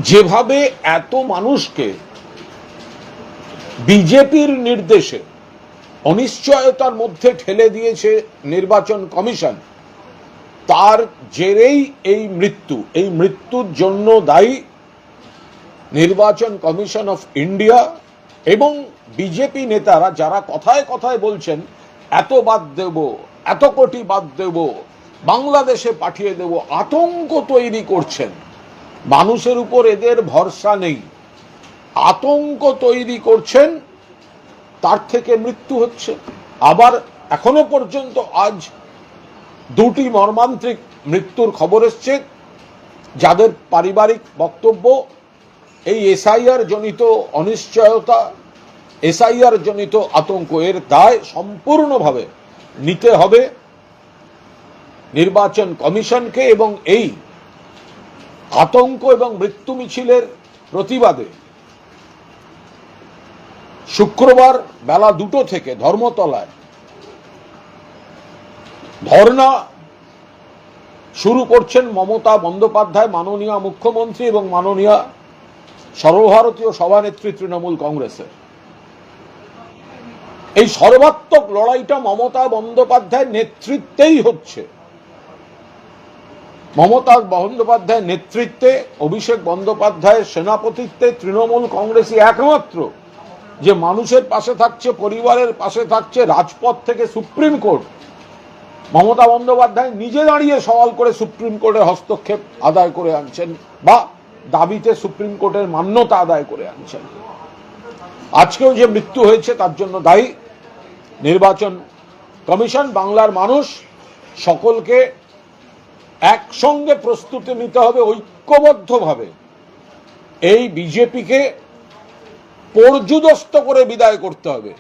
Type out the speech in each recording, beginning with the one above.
যেভাবে এত মানুষকে বিজেপির নির্দেশে অনিশ্চয়তার মধ্যে ঠেলে দিয়েছে নির্বাচন কমিশন, তার জেরেই এই মৃত্যুর জন্য দায়ী নির্বাচন কমিশন অফ ইন্ডিয়া এবং বিজেপি নেতারা, যারা কথায় কথায় বলছেন এত বাদ দেব, এত কোটি বাদ দেব, বাংলাদেশে পাঠিয়ে দেব, আতঙ্ক তৈরি করছেন। মানুষের উপর এদের ভরসা নেই, আতঙ্ক তৈরি করছেন, তার থেকে মৃত্যু হচ্ছে। আবার এখনো পর্যন্ত আজ দুটি মর্মান্তিক মৃত্যুর খবর এসছে, যাদের পারিবারিক বক্তব্য এই এসআইআর জনিত অনিশ্চয়তা, এসআইআর জনিত আতঙ্ক, এর দায় সম্পূর্ণভাবে নিতে হবে নির্বাচন কমিশনকে। এবং এই আতঙ্ক এবং মৃত্যু মিছিলের প্রতিবাদে শুক্রবার বেলা 2টো থেকে ধর্মতলায় ধর্ণা শুরু করছেন মমতা বন্দ্যোপাধ্যায়, মাননীয় মুখ্যমন্ত্রী এবং মাননীয় সর্বভারতীয় সভানেত্রী তৃণমূল কংগ্রেসের। এই সর্বাত্মক লড়াইটা মমতা বন্দ্যোপাধ্যায়ের নেতৃত্বেই হচ্ছে। মমতা বন্দ্যোপাধ্যায়ের নেতৃত্বে, অভিষেক বন্দ্যোপাধ্যায়ের সেনাপতিত্বে তৃণমূল কংগ্রেসই একমাত্র যে মানুষের পাশে থাকছে, পরিবারের পাশে থাকছে, রাজপথ থেকে সুপ্রিম কোর্ট। মমতা বন্দ্যোপাধ্যায় নিজে দাঁড়িয়ে সওয়াল করে সুপ্রিম কোর্টের হস্তক্ষেপ আদায় করে আনছেন বা দাবিতে সুপ্রিম কোর্টের মান্যতা আদায় করে আনছেন। আজকেও যে মৃত্যু হয়েছে তার জন্য দায়ী নির্বাচন কমিশন। বাংলার মানুষ সকলকে একসঙ্গে প্রস্তুতি নিতে হবে, ঐক্যবদ্ধভাবে এই বিজেপিকে পর্যুদস্ত করে বিদায় করতে হবে।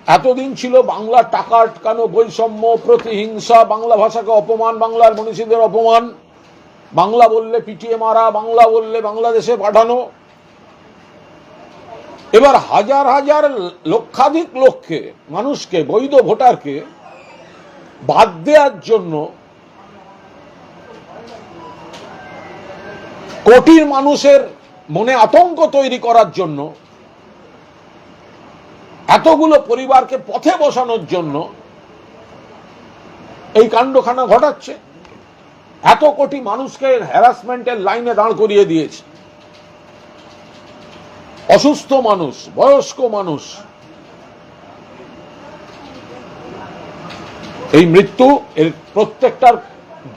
এতদিন ছিল বাংলা টাকা আটকানো, বৈষম্য, প্রতিহিংসা, বাংলা ভাষাকে অপমান, বাংলার মনীষীদের অপমান, বাংলা বললে পিটিয়ে মারা, বাংলা বললে বাংলাদেশে পাঠানো। এবার হাজার হাজার লক্ষাধিক লোককে, মানুষকে, বৈধ ভোটারকে বাদ দেওয়ার জন্য, কোটির মানুষের মনে আতঙ্ক তৈরি করার জন্য, এতগুলো পরিবারকে পথে বসানোর জন্য এই কাণ্ডখানা ঘটাচ্ছে। এত কোটি মানুষকে হ্যারাসমেন্টের লাইনে দাঁড় করিয়ে দিয়েছে। অসুস্থ মানুষ, বয়স্ক মানুষ। এই মৃত্যু, এর প্রত্যেকটার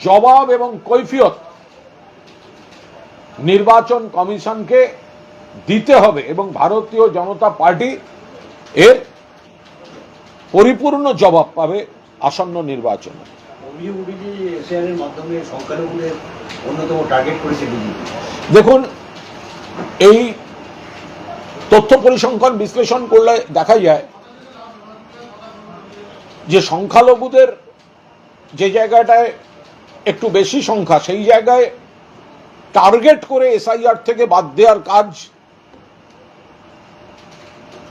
জবাব এবং কৈফিয়ত নির্বাচন কমিশনকে দিতে হবে এবং ভারতীয় জনতা পার্টি এর পরিপূর্ণ জবাব পাবে আসন্ন নির্বাচনে। দেখুন, এই তথ্য পরিসংখ্যান বিশ্লেষণ করলে দেখা যায় যে সংখ্যালঘুদের যে জায়গাটায় একটু বেশি সংখ্যা, সেই জায়গায় টার্গেট করে এসআইআর থেকে বাদ দেওয়ার কাজ,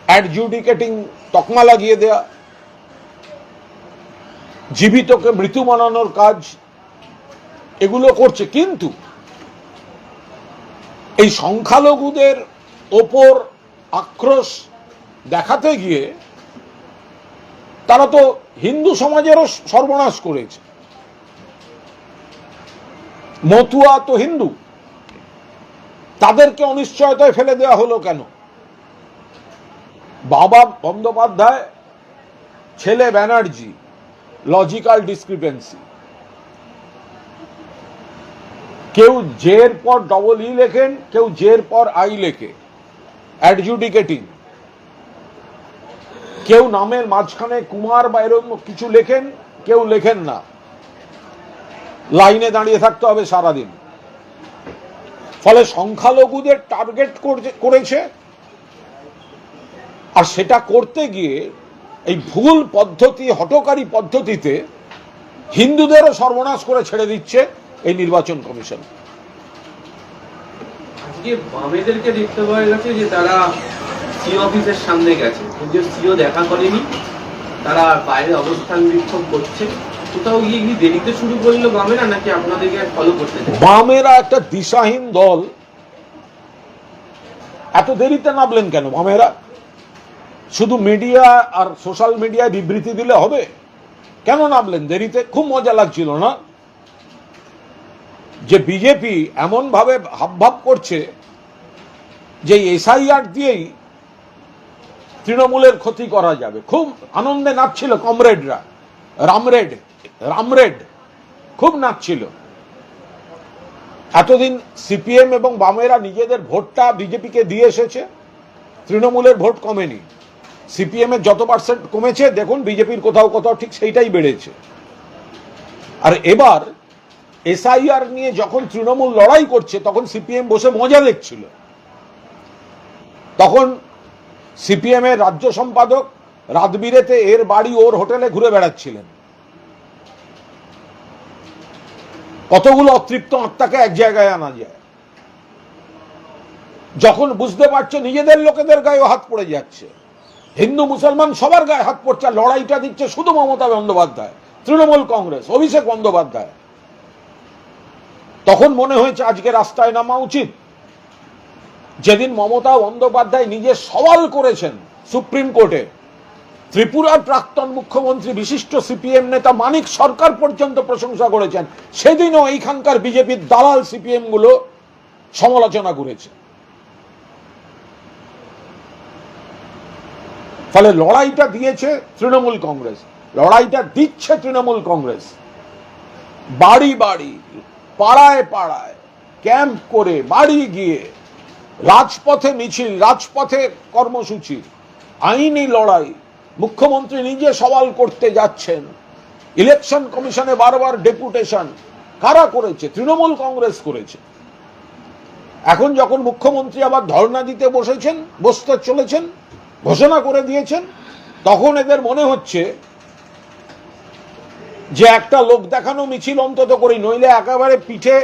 অ্যাডজুডিকেটিং তকমা লাগিয়ে দেয়া, জীবিতকে মৃত্যু বানানোর কাজ, এগুলো করছে। কিন্তু এই সংখ্যালঘুদের ওপর আক্রোশ দেখাতে গিয়ে তারা তো হিন্দু সমাজেরও সর্বনাশ করেছে। মতুয়া তো হিন্দু, তাদেরকে অনিশ্চয়তায় ফেলে দেওয়া হলো কেন? বাবা বন্দ্যোপাধ্যায়, ছেলে ব্যানার্জি, লজিক্যাল ডিসক্রিপেন্সি। কেউ জের পর ডবল ই লেখেন, কেউ জের পর আই লেখে, অ্যাডজুডিকেটিং। কেউ নামের মাঝখানে কুমার বা এরকম কিছু লেখেন, কেউ লেখেন না। লাইনে দাঁড়িয়ে থাকতে হবে সারাদিন। ফলে সংখ্যালঘুদের টার্গেট করেছে, আর সেটা করতে গিয়ে এই ভুল পদ্ধতি, হঠকারী পদ্ধতিতে হিন্দুদেরও সর্বনাশ করে ছেড়ে দিচ্ছে এই নির্বাচন কমিশন। আজকে বামেদেরকে দেখতে পাওয়া গেছে যে তারা সিও অফিসের সামনে গেছে, কিন্তু সিও দেখা করেনি, তারা বাইরে অবস্থান বিক্ষোভ করছে। কোথাও গিয়ে কি দেরিতে শুরু করলো বামেরা, নাকি আপনাদেরকে ফলো করতে? বামেরা একটা দিশাহীন দল, এত দেরিতে নামলেন কেন বামেরা? শুধু মিডিয়া আর সোশ্যাল মিডিয়ায় বিবৃতি দিলে হবে? কেন নামলেন দেরিতে? খুব মজা লাগছিল না যে বিজেপি এমন ভাবে হাবভাব করছে যে এসআইআর দিয়েই তৃণমূলের ক্ষতি করা যাবে। খুব আনন্দে নাচছিল কমরেডরা, রামরেড খুব নাচছিল। এতদিন সিপিএম এবং বামেরা নিজেদের ভোটটা বিজেপিকে দিয়ে এসেছে, তৃণমূলের ভোট কমেনি। সিপিএম এর যত পার্সেন্ট কমেছে দেখুন, বিজেপির কোথাও কোথাও ঠিক সেইটাই বেড়েছে। আর এবার এসআইআর নিয়ে যখন তৃণমূল লড়াই করছে তখন সিপিএম বসে মজা দেখছিল। তখন সিপিএম এর রাজ্য সম্পাদক রাতবিরেতে এর বাড়ি ওর হোটেলে ঘুরে বেড়াচ্ছিলেন। কতগুলো অতৃপ্ত আত্মাকে এক জায়গায় আনা যায়। যখন বুঝতে পারছে নিজেদের লোকেদের গায়ে হাত পড়ে যাচ্ছে, হিন্দু মুসলমান সবার গায়ে হাত পড়ছে, লড়াইটা দিচ্ছে শুধু মমতা বন্দ্যোপাধ্যায়, তৃণমূল কংগ্রেস, অভিষেক বন্দ্যোপাধ্যায়, তখন মনে হয়েছে আজকে রাস্তায় নামা উচিত। যেদিন মমতা বন্দ্যোপাধ্যায় নিজে সওয়াল করেছেন সুপ্রিম কোর্টে, ত্রিপুরার প্রাক্তন মুখ্যমন্ত্রী বিশিষ্ট সিপিএম নেতা মানিক সরকার পর্যন্ত প্রশংসা করেছেন, সেদিনও এইখানকার বিজেপির দালাল সিপিএম গুলো সমালোচনা করেছে। ফলে লড়াইটা দিয়েছে তৃণমূল কংগ্রেস, লড়াইটা দিচ্ছে তৃণমূল কংগ্রেস। বাড়ি বাড়ি, পাড়ায় পাড়ায় ক্যাম্প করে, বাড়ি গিয়ে, রাজপথে মিছিল, রাজপথে কর্মসূচি, আইনি লড়াই, মুখ্যমন্ত্রী নিজে সওয়াল করতে যাচ্ছেন, ইলেকশন কমিশনে বারবার ডেপুটেশন। কারা করেছে? তৃণমূল কংগ্রেস করেছে। এখন যখন মুখ্যমন্ত্রী আবার ধর্ণা দিতে বসতে চলেছেন, ঘোষণা করে দিয়েছেন, তখন এদের মনে হচ্ছে যে একটা লোক দেখানো মিছিল অন্তত করি, নইলে একেবারে পিঠে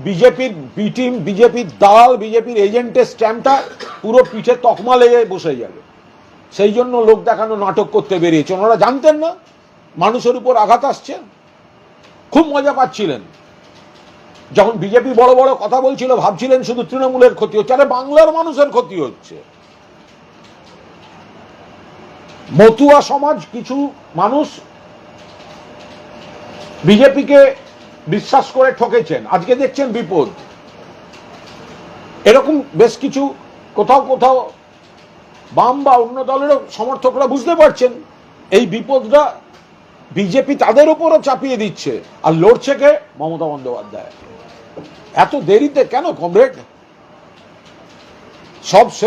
বিজেপির বি টিম, বিজেপির দালাল, বিজেপির এজেন্টের স্ট্যাম্পটা পুরো পিঠে তকমা লেগে বসে যাবে। সেই জন্য লোক দেখানো নাটক করতে বেরিয়েছে। ওনারা জানতেন না মানুষের উপর আঘাত আসছে। খুব মজা পাচ্ছিলেন যখন বিজেপি বড় বড় কথা বলছিল, ভাবছিলেন শুধু তৃণমূলের ক্ষতি হচ্ছে, আরে বাংলার মানুষের ক্ষতি হচ্ছে। মতুয়া সমাজ কিছু মানুষ বিজেপিকে বিশ্বাস করে ঠকেছেন, আজকে দেখছেন বিপদ। এরকম বেশ কিছু কোথাও কোথাও বাম বা অন্য দলেরও সমর্থকরা বুঝতে পারছেন এই বিপদটা বিজেপি তাদের উপরও চাপিয়ে দিচ্ছে, আর লড়ছে কে? মমতা বন্দ্যোপাধ্যায়। এত দেরিতে কেন কমরেড? সব শেষ